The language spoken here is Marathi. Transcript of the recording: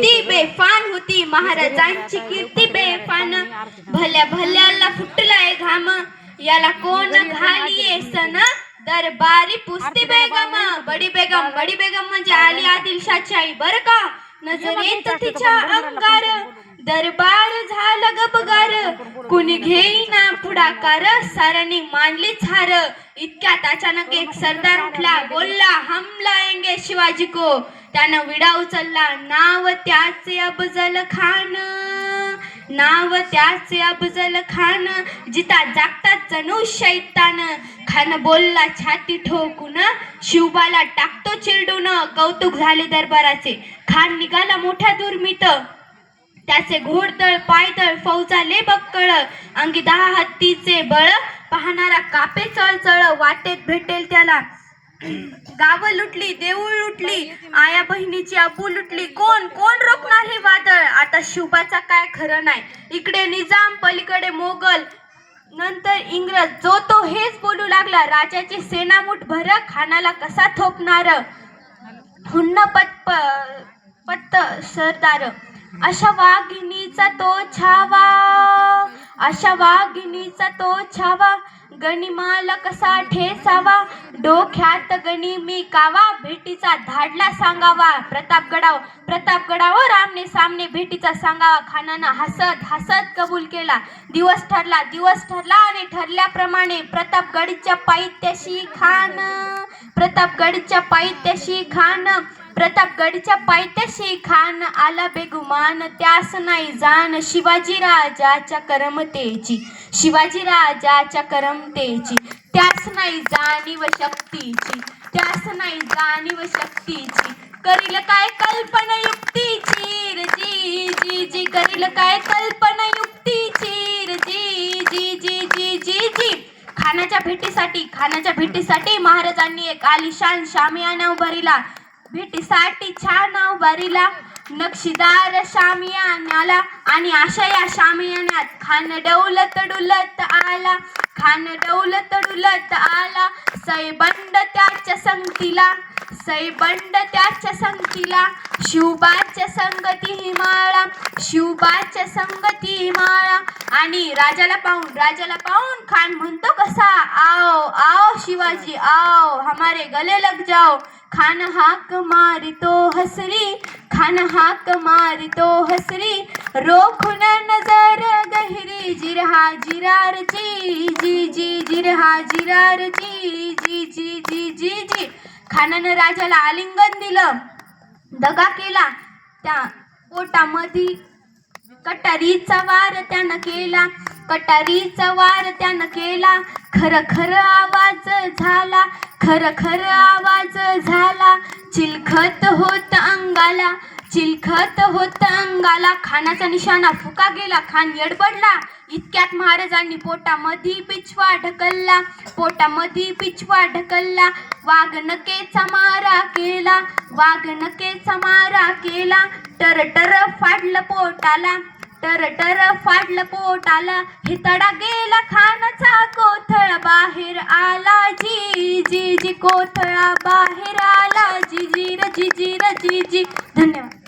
कीर्ती बेफान होती, महाराजांची कीर्ती बेफान. भल्या भल्याला फुटलाय घाम, याला कोण घालिये सन. दरबारी पुसती बेगम, बडी बेगम म्हणजे आली आदिलशाची आई बर का. नजरेत तिच्या अंगार, दरबार झाला गबगार. कुणी घेईना पुढाकार, साऱ्यांनी मांडली हार. इतक्यात अचानक एक सरदार उठला, बोलला हम लाएंगे शिवाजी को. त्यानं विडा उचलला, नाव त्याचे अफजल खान. नाव त्याचे अफजल खान. जिता जागतात जणू शैतान. खान बोलला छाती ठोकून, शिवबाला टाकतो चिरडून. कौतुक झाले दरबाराचे, खान निघाला मोठ्या दुर्मित. त्याचे घोडदळ पायदळ फौजाले बक्कळ. अंगी 10 हत्तीचे बळ, पाहणारा कापे चळचळ. वाटेत भेटेल त्याला गावं लुटली, देऊळ लुटली, आया बहिणीची अबू लुटली. कोण कोण रोखणार हे वादळ. आता शिवबाचा काय खरं नाही. इकडे निजाम, पलीकडे मोगल, नंतर इंग्रज. जो तो हेच बोलू लागला, राजाची सेना मुठभर खानाला कसा थोपणार. हुन्न पत्त सरदार. अशा वाघिणीचा तो छावा, अशा वाघिणीचा तो छावा. गनिमाला कसा ठेसावा, डोक्यात गणी मी कावा. भेटीचा धाडला सांगावा, प्रतापगडावर आमने सामने भेटीचा सांगावा. खानानं हसत हसत कबूल केला. दिवस ठरला आणि ठरल्याप्रमाणे प्रतापगडच्या पायथ्याशी खान. प्रतापगडच्या पायथ्याशी खान. प्रतापगडच्या पायथ्याशी खान आला बेगुमान. त्यास नाही जाण शिवाजी राजाच्या करमतेची. शिवाजी राजाच्या करमतेची. त्यास नाही जाणीव शक्तीची. त्यास नाही जाणीव शक्तीची. करील काय कल्पना युक्तीची रे जी जी जी. करील काय कल्पना युक्तीची रे जी जी जी जी जी जी. खानाच्या भेटीसाठी महाराजांनी एक आलिशान शामियाना उभारिला. भेटीसाठी छान उभारिला नक्षीदार शामियानाला. आणि अशा या शामियान्यात खान डौलत डुलत आला. खान डौलत डुलत आला. सैबंड त्याच्या संगतीला. सैबंड त्याच्या संगतीला. शिवबाच्या संगती हिमाळा. शिवबाच्या संगती हिमाळा. आणि राजाला पाहून खान म्हणतो कसा, आओ आओ शिवाजी आओ, हमारे गले लग जाओ. खान हाक मारी तो हसरी. खान हाक मारी तो हसरी. रोखून नजर गहिरी. जिरहा जिरार जी जी जी. जिरहा जिरार जी जी जी जी जी जी. खानानं राजाला आलिंगन दिलं. दगा केला. त्या पोटामध्ये कटारीचा वार त्यानं केला. कटारीचा वार त्यानं केला. खर खर आवाज झाला. खर खर आवाज झाला. चिलखत होत अंगाला. चिलखत होत अंगाला. खानाचा निशाणा फुका गेला. खान येडबडला. इतक्यात महाराजांनी पोटामध्ये पिछवा ढकलला. पोटामध्ये पिछवा ढकलला. वाघनकेचा मारा केला. वाघनकेचा मारा केला. टर फाडलं पोटाला. टर फाडलं पोटाला. हे तडा गेला खानाचा. कोथळा बाहेर आला जी जी जी. कोथळा बाहेर आला जी जी र जी जी र जी जी. धन्यवाद.